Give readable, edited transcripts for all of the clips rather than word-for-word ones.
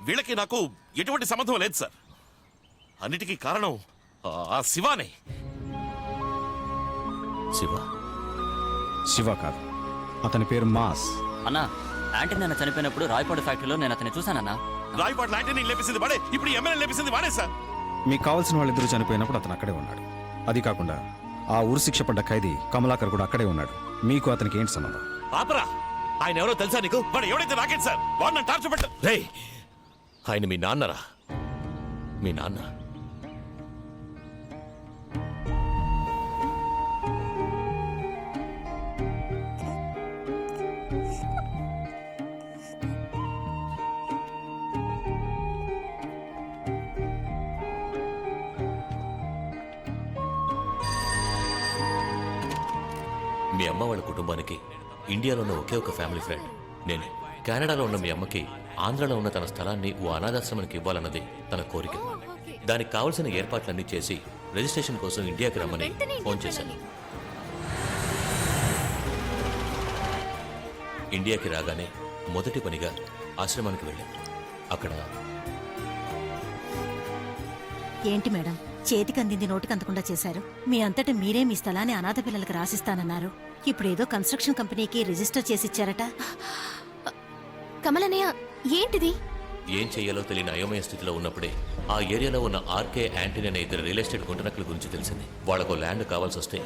వీళ్ళకి నాకు ఎటువంటి సంబంధం లేదు సార్. అన్నిటికీ కారణం ఆ శివానే. శివ కాదు, అతని పేరు మాస్. అన్నా, యాంటీ నిన్న చనిపోయినప్పుడు రాయపాడు ఫ్యాక్టరీలో నేను అతన్ని చూశానన్నా. రాయపాడు లాంటి లేపిసింది వాడే, ఇప్పుడు ఎమ్మెల్యే లేపిసింది వాడే సార్. మీకు కావాల్సిన వాళ్ళిద్దరూ చనిపోయినప్పుడు అతను అక్కడే ఉన్నాడు. అది కాకుండా ఆ ఉరి శిక్ష పడ్డ ఖైదీ కమలాకర్ కూడా అక్కడే ఉన్నాడు. మీకు అతనికి ఏంటి సంబంధం? ఆపరా, ఆయన ఎవరో తెలుసా నీకు? వాడు ఎవడైతే నాకేంటి సార్, వాడు నన్ను టార్చర్ పెట్ట. రే, ఆయన మీ నాన్నరా? మీ నాన్న మీ అమ్మ వాళ్ళ కుటుంబానికి ఇండియాలో ఉన్న ఒకే ఒక ఫ్యామిలీ ఫ్రెండ్ నేనే. కెనడాలో ఉన్న మీ అమ్మకి ఆంధ్రలో ఉన్న తన స్థలాన్ని ఓ అనాథాశ్రమానికి ఇవ్వాలన్నది తన కోరిక. దానికి కావలసిన ఏర్పాట్లన్నీ చేసి రిజిస్ట్రేషన్ కోసం ఇండియాకి రమ్మని ఫోన్ చేశాను. ఇండియాకి రాగానే మొదటి పనిగా ఆశ్రమానికి వెళ్ళాను. అక్కడ ఏంటి మేడం, చేతికి అందింది నోటికి అందకుండా చేశారు. మీ అంతటా మీరే మీ స్థలాన్ని అనాథ పిల్లలకు రాసిస్తానన్నారు. ఇప్పుడు ఏదో కన్స్ట్రక్షన్ కంపెనీకి రిజిస్టర్ చేసి ఇచ్చారట. కమలనయ్య, ఏంటిది? ఏం చెయ్యాలో తెలియని అయోమయ స్థితిలో ఉన్నప్పుడే ఆ ఏరియాలో ఉన్న ఆర్కే యాంటనీ అనే ఇద్దరు రియల్ ఎస్టేట్ గుంటనక్కల గురించి తెలిసింది. వాళ్ళకు ల్యాండ్ కావాల్సి వస్తే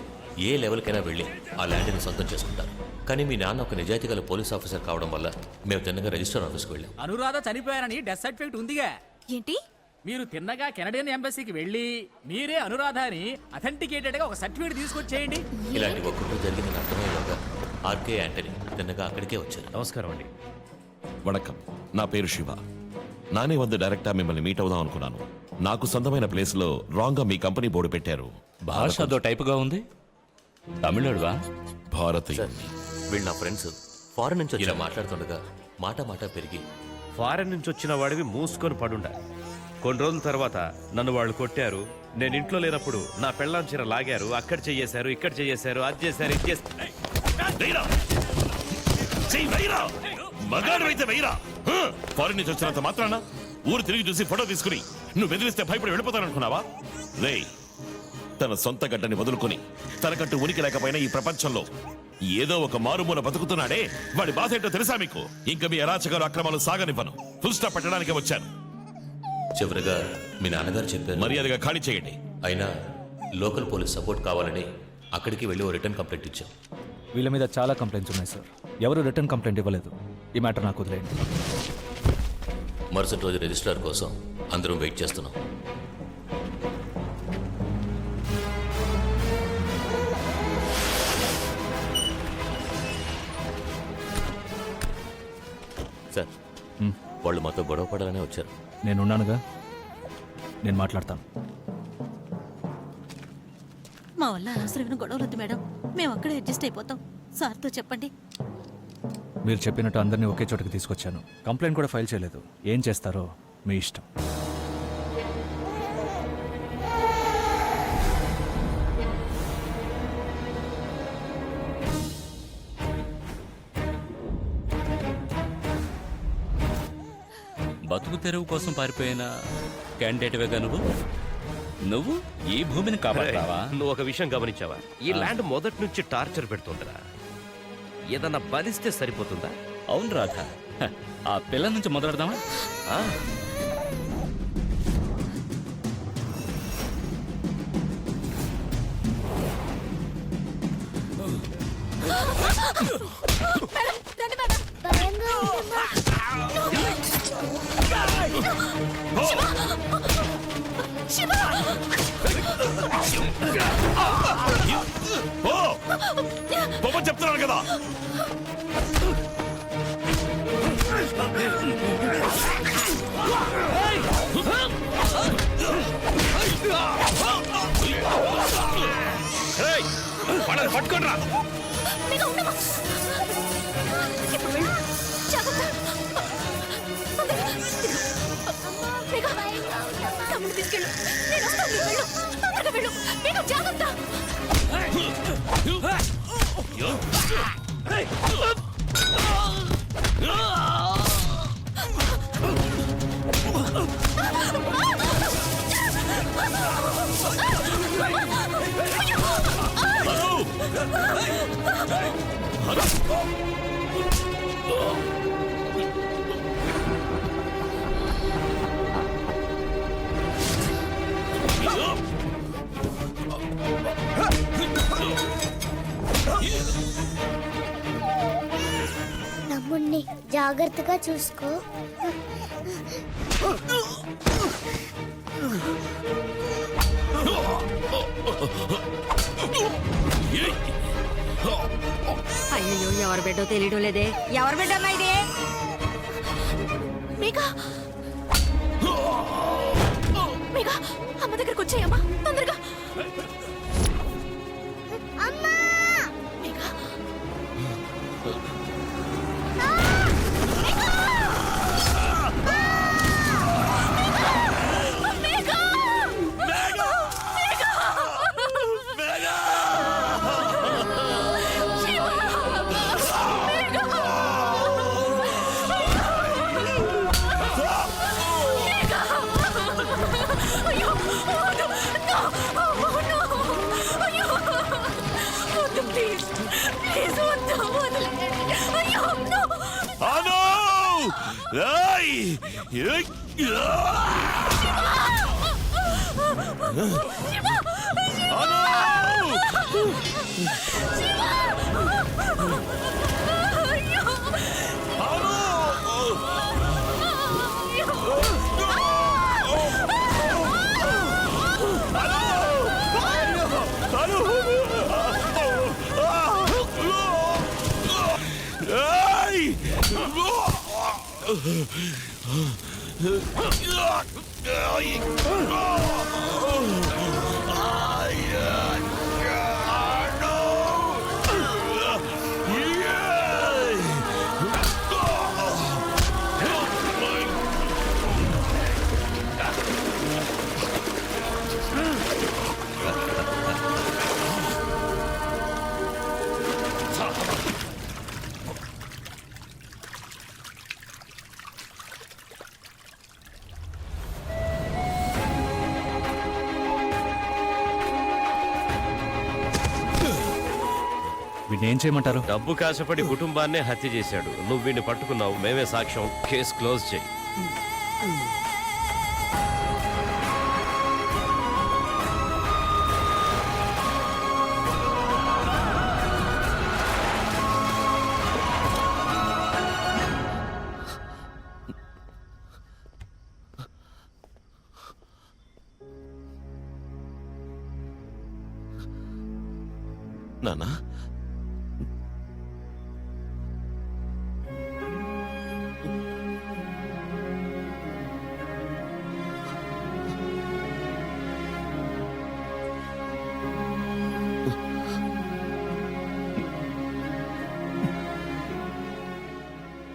ఏ లెవెల్కైనా వెళ్ళి ఆ ల్యాండ్ని సొంతం చేసుకుంటారు. కానీ మీ నాన్న ఒక నిజాయితీ గల పోలీస్ ఆఫీసర్ కావడం వల్ల మేము తిన్నగా రిజిస్టర్ ఆఫీస్కి వెళ్ళాం. అనురాధ చనిపోయారని డెత్ సర్టిఫికేట్ ఉందిగా. ఏంటి? మీరు తిన్నగా కెనడియన్ ఎంబసీకి వెళ్ళి మీరే అనురాధ అని అథెంటికేటెడ్ గా ఒక సర్టిఫికేట్ తీసుకొచ్చేయండి. ఇలాంటి ఒక్కటి జరిగిందని అర్థమయ్యేలాగా ఆర్కే యాంటనీ తిన్నగా అక్కడికే వచ్చారు. నమస్కారం అండి. వణకం, నా పేరు శివ. నానే వద్ద డైరెక్టా మిమ్మల్ని మీట్ అవుదాం అనుకున్నాను. నాకు సొంతమైన ప్లేస్ లో రాంగ్ గా మీ కంపెనీ బోర్డు పెట్టారు. భాష అదో టైపుగా ఉంది. తమిళనాడువా? భారతీయ. వీళ్ళు నా ఫ్రెండ్స్. ఫారెన్ నుంచి ఇలా మాట్లాడుతుండగా మాట పెరిగి, ఫారెన్ నుంచి వచ్చిన వాడివి మూసుకొని పడుండాలి. కొన్ని రోజుల తర్వాత నన్ను వాళ్ళు కొట్టారు. నేను ఇంట్లో లేనప్పుడు నా పెళ్ళాం చీర లాగారు. అక్కడ చెయ్యేశారు, ఇక్కడ చెయ్యేశారు, అది చేశారు, ఇది చేశారు. ఫారెన్ నుంచి వచ్చినంత మాత్రాన ఊరు తిరిగి చూసి ఫోటో తీసుకుని నువ్వు బెదిరిస్తే భయపడి వెళ్ళిపోతాననుకున్నావా? రే, తన సొంత గడ్డని వదులుకొని తనకంటూ ఉనికి లేకపోయినా ఈ ప్రపంచంలో ఏదో ఒక మారుమూల బతుకుతున్నాడే, వాడి బాధ ఏంటో తెలుసా మీకు? ఇంకా మీ అరాచకాలు అక్రమాలు సాగనివ్వను. ఫుల్ స్టాప్ పెట్టడానికి వచ్చాను. చివరిగా మీ నాన్నగారు చెప్పారు, మర్యాదగా ఖాళీ చేయండి. అయినా లోకల్ పోలీస్ సపోర్ట్ కావాలని అక్కడికి వెళ్ళి ఓ రిటర్న్ కంప్లైంట్ ఇచ్చాం. వీళ్ళ మీద చాలా కంప్లైంట్స్ ఉన్నాయి సార్. ఎవరు రిటర్న్ కంప్లైంట్ ఇవ్వలేదు. ఈ మ్యాటర్ నాకు వదిలేయండి. మరుసటి రోజు రిజిస్ట్రార్ కోసం అందరం వెయిట్ చేస్తున్నాం. సార్, వాళ్ళు మాతో గొడవ పడాలనే వచ్చారు. నేనున్నానుగా, నేను మాట్లాడతాను. మా వల్ల అనవసరమైన గొడవలొద్దు మేడం, మేము అక్కడే అడ్జస్ట్ అయిపోతాం. సార్తో చెప్పండి. మీరు చెప్పినట్టు అందరినీ ఒకే చోటకి తీసుకొచ్చాను. కంప్లైంట్ కూడా ఫైల్ చేయలేదు. ఏం చేస్తారో మీ ఇష్టం. బతుకు తెరువు కోసం పారిపోయిన క్యాండిడేట్వేగా నువ్వు ఈ భూమిని కాపాడతావా? నువ్వు ఒక విషయం గమనించావా? ఈ ల్యాండ్ మొదటి నుంచి టార్చర్ పెడుతుందిరా. ఏదన్నా బలిస్తే సరిపోతుందా? అవును రాధా, ఆ పిల్ల నుంచి మొదలెడదామా? చెప్తున్నాను కదా. పట్టుకోండి. జాగ్రత్తగా చూసుకో. అయ్యో ఎవరు బిడ్డో తెలియడం లేదే. ఎవరు బిడ్డ అమ్మా ఇది? మీకా మీకా అమ్మ దగ్గరకు వచ్చాయమ్మా తొందరగా. అమ్మా! మీకా అను! ఏయ్! ఏయ్! అను! ఏయ్! వీడిని ఏం చేయమంటారు? డబ్బు కాశపడి కుటుంబాన్నే హత్య చేశాడు. నువ్వు వీడిని పట్టుకున్నావు, మేమే సాక్ష్యం. కేసు క్లోజ్ చేయి. నానా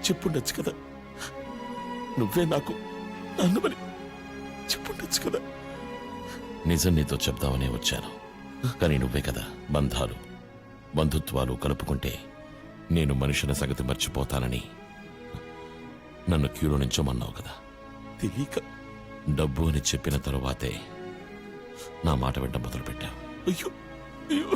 చెప్పుండొచ్చు కదా, నువ్వే నాకు నాన్నమని చెప్పుండొచ్చు కదా. నిజం నీతో చెప్దామని వచ్చాను, కానీ నువ్వే కదా బంధాలు బంధుత్వాలు కలుపుకుంటే నేను మనుషుల సంగతి మర్చిపోతానని నన్ను క్యూలో నించోమన్నావు కదా. తెలియక డబ్బు అని చెప్పిన తరువాతే నా మాట వెంట మొదలుపెట్టావు. అయ్యో అయ్యో.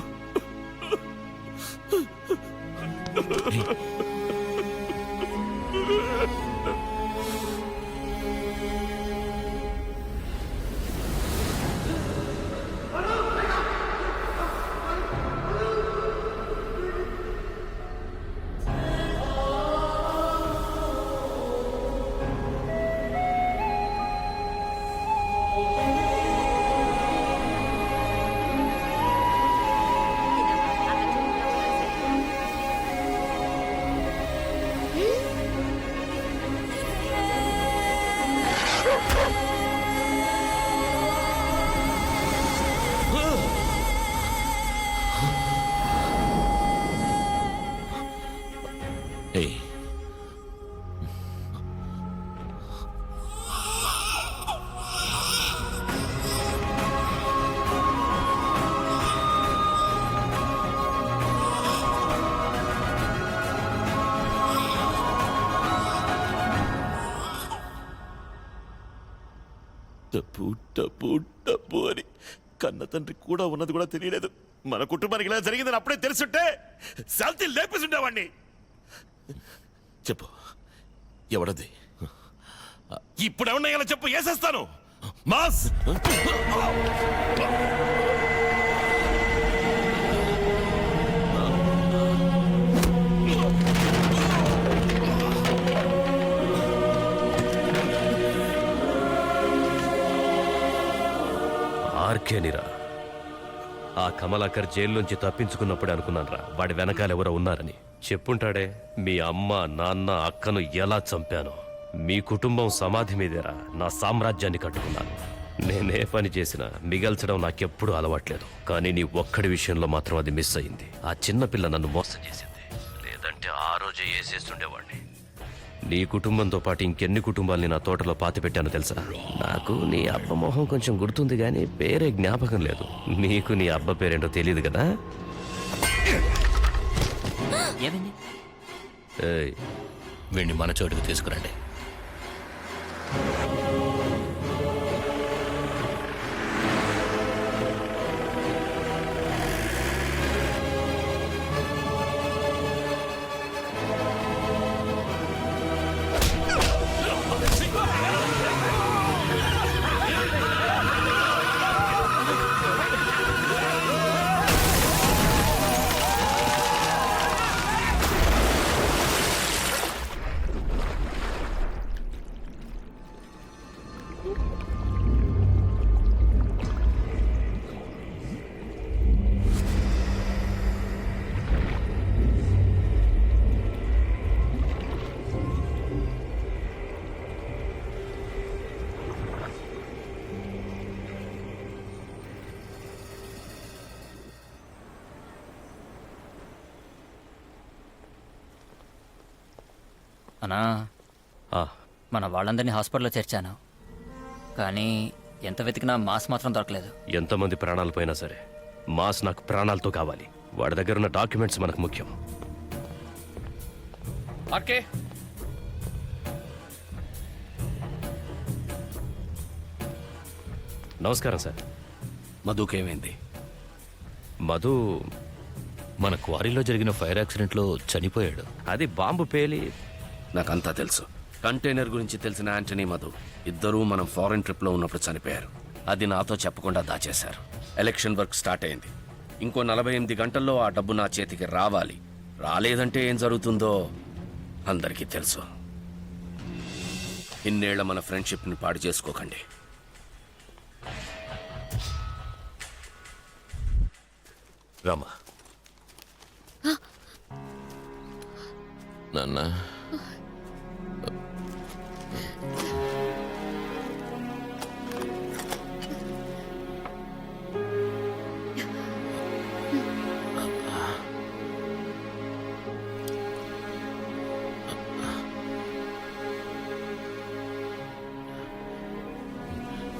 ఏయ్, డబ్బు డబ్బు డబ్బు అని కన్న తండ్రి కూడా ఉన్నది కూడా తెలియలేదు. మన కుటుంబానికి ఇలా జరిగిందని అప్పుడే తెలుసుంటే శాంతి లేపేసుండేవాణ్ణి. చెప్పు ఎవడది? ఇప్పుడు ఎవరినయ్యాలో చెప్పు, వేసేస్తాను. మాస్ ఓకేనిరా. ఆ కమలాకర్ జైల్లోంచి తప్పించుకున్నప్పుడే అనుకున్నానురా వాడి వెనకాల ఎవరో ఉన్నారని. చెప్పుంటాడే మీ అమ్మ నాన్న అక్కను ఎలా చంపాను. మీ కుటుంబం సమాధి మీదేరా నా సామ్రాజ్యాన్ని కట్టుకున్నాను. నేనే పని చేసినా మిగల్చడం నాకెప్పుడూ అలవాట్లేదు. కానీ నీ ఒక్కడి విషయంలో మాత్రం అది మిస్ అయింది. ఆ చిన్నపిల్ల నన్ను మోసం చేసింది. లేదంటే ఆ రోజే వేసేస్తుండేవాడిని. నీ కుటుంబంతో పాటు ఇంకెన్ని కుటుంబాల్ని నా తోటలో పాతిపెట్టానో తెలుసా? నాకు నీ అబ్బ మొహం కొంచెం గుర్తుంది కానీ పేరే జ్ఞాపకం లేదు. నీకు నీ అబ్బ పేరేంటో తెలియదు కదా? ఏమైంది? ఏయ్, వీడిని మన చోటుకు తీసుకురండి. అన్నా, ఆ, మన వాళ్ళందరినీ హాస్పిటల్లో చేర్చాను, కానీ ఎంత వెతికినా మాస్ మాత్రం దొరకలేదు. ఎంతమంది ప్రాణాలు పోయినా సరే మాస్ నాకు ప్రాణాలతో కావాలి. వాడి దగ్గర ఉన్న డాక్యుమెంట్స్ మనకు ముఖ్యం. ఆర్కే, నమస్కారం సార్. మధుకేమైంది? మధు మన క్వారీలో జరిగిన ఫైర్ యాక్సిడెంట్లో చనిపోయాడు. అది బాంబు పేలి. నాకంతా తెలుసు. కంటైనర్ గురించి తెలిసిన యాంటనీ మధు ఇద్దరూ మనం ఫారెన్ ట్రిప్లో ఉన్నప్పుడు చనిపోయారు. అది నాతో చెప్పకుండా దాచేశారు. ఎలక్షన్ వర్క్ స్టార్ట్ అయింది. ఇంకో 48 గంటల్లో ఆ డబ్బు నా చేతికి రావాలి. రాలేదంటే ఏం జరుగుతుందో అందరికీ తెలుసు. ఇన్నేళ్ల మన ఫ్రెండ్షిప్ని పాడు చేసుకోకండి. రామా, నాన్న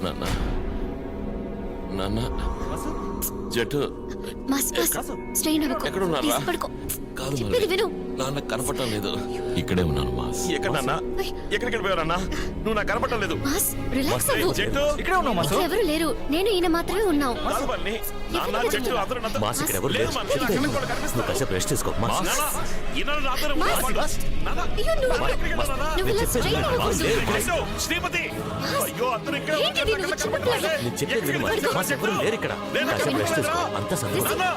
నాన్న నాన్న జట్టు ఎక్కడున్నారా? కాదు మరి. నాన్న కనపడటం లేదు. ఇక్కడే ఉన్నాను మాస్. ఎక్కడన్నా ఎక్కడికి వెళ్ళిపోయారన్నా? నువ్వు నాకు కనపడటం లేదు. జట్టు ఇక్కడే ఉన్నావు మాసు. ఎవరు లేరు, నేను ఈయన మాత్రమే ఉన్నాం. కాదు బన్నీ. నాన్న జట్టు అందరూ నాతో- మాస్ ఇక్కడ ఎవరు లేదు లేరు. మమ్మీ, నా కళ్ళకు కూడా కనిపిస్తా. నువ్వు కాసేపు రెస్ట్ తీసుకో. మాస్. నాన్న, ఈనాడు నాతో ఉన్నారు. నాన్న, అయ్యో, నువ్వు ఎక్కడికి వెళ్ళావు నాన్న? నువ్వు ఇలా చెప్పేది straight విను. అవ్వకూడదు. అయ్యో, శ్రీపతి అయ్యో అందరూ ఇక్కడ ఏంటి ఇది? నువ్వు చిన్నపిల్లవి. నేను చెప్పేది విను. మాస్ ఎవరు లేరు ఇక్కడ. కాసేపు రెస్ట్ తీసుకో. అంతా సర్దుకుంటుంది.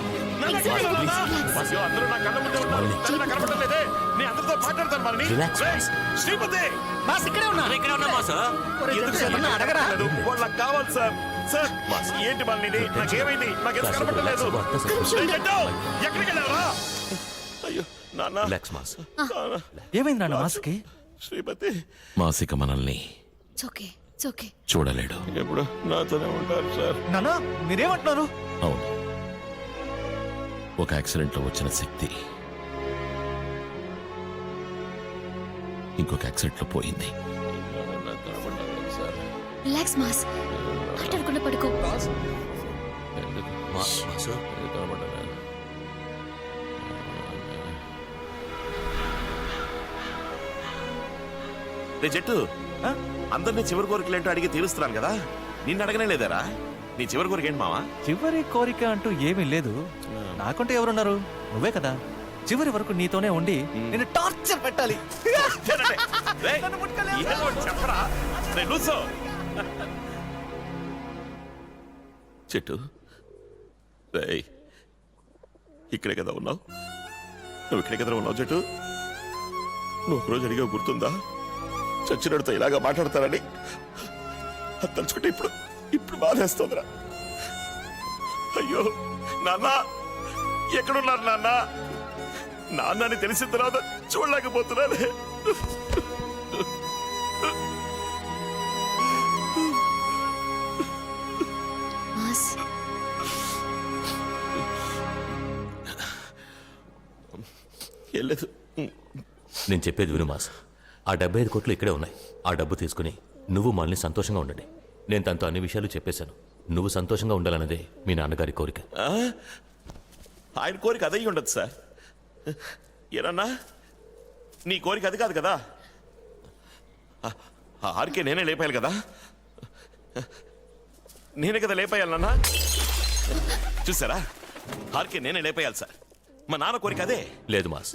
అయ్యో అందరూ నా కళ్ళ ముందే ఉన్నారు. కానీ నాకు కనపడటం లేదే. నేను అందరితో మాట్లాడతాను మరి. Relax, రేయ్, శ్రీపతి మాస్ ఇక్కడే ఉన్నా. ఎందుకు సార్ నాకు కనపడలేదు? వాళ్ళు నాకు కావాలి సార్. సార్ ఏంటి మళ్ళీ ఇది? నాకేమైంది? నాకెందుకు కనపడటం లేదు? రేయ్, జట్టు, ఎక్కడికి వెళ్ళావా? అయ్యో నాన్న, రిలాక్స్ మాస్. ఏమైంది నాన్న మాస్కి? శ్రీపతి మాసిక మనల్ని It's okay. చూడలేడు. ఎప్పుడు నాతోనే ఉంటారు సార్. నాన్న మీరేమంటున్నారు? అవును, ఒక యాక్సిడెంట్ లో వచ్చిన శక్తి ఇంకొక యాక్సిడెంట్ లో పోయింది. నాకు కనపడటం లేదు సార్. రిలాక్స్ మాస్, మాట్లాడకుండా పడుకో. ఎందుకు మాసు, కనపడటం లేదు? రే జట్టు, అందరినీ చివరి కోరికలు ఏంటో అడిగి తీరుస్తున్నాను కదా, నిన్ను అడగనే లేదారా? నీ చివరి కోరిక ఏంటి మావా? చివరి కోరిక అంటూ ఏమీ లేదు. నాకంటే ఎవరున్నారు? నువ్వే కదా. చివరి వరకు నీతోనే ఉండి నేను టార్చర్ పెట్టాలి. రేయ్, ఏదో చెప్పరా? రేయ్, లూసో. చెట్టు, రేయ్, ఇక్కడే కదా ఉన్నావు? నువ్వు ఇక్కడే కదా ఉన్నావు చెట్టు? నువ్వు ఒకరోజు అడిగా గుర్తుందా? చచ్చినడితో ఇలాగా మాట్లాడతారని. అది తలుచుకుంటే ఇప్పుడు బాధేస్తోందిరా. అయ్యో నాన్న ఎక్కడున్నారు నాన్న? నాన్నని తెలిసిన తర్వాత చూడలేకపోతున్నానే. మాస్ వెళ్ళలేదు. నేను చెప్పేది విను మాస్. ఆ 75 కోట్లు ఇక్కడే ఉన్నాయి. ఆ డబ్బు తీసుకుని నువ్వు మనల్ని సంతోషంగా ఉండండి. నేను తనతో అన్ని విషయాలు చెప్పేశాను. నువ్వు సంతోషంగా ఉండాలన్నదే మీ నాన్నగారి కోరిక. ఆయన కోరిక అదయ్యి ఉండదు సార్. ఏనన్నా నీ కోరిక అది కాదు కదా. ఆర్కే నేనే లేపాయాలి కదా. నేనే కదా లేపాయాలన్నా. చూసారా, ఆర్కే నేనే లేపాయాలి సార్. మా నాన్న కోరిక అదే. లేదు మాస్.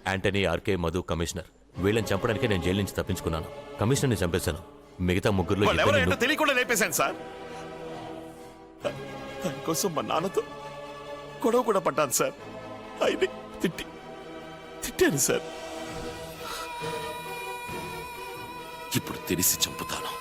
యాంటనీ, ఆర్కే, మధు, కమిషనర్ వీళ్ళని చంపడానికే నేను జైలు నుంచి తప్పించుకున్నాను. కమిషనర్ని చంపేశాను. మిగతా ముగ్గురులో వాళ్ళు ఇద్దరిని ఎవరో తెలియకుండా లేపేశాను సార్. దానికోసం మా నాన్నతో గొడవ కూడా పడ్డాను సార్. ఆయన్ని తిట్టాను సార్. ఇప్పుడు తెలిసి చంపుతాను.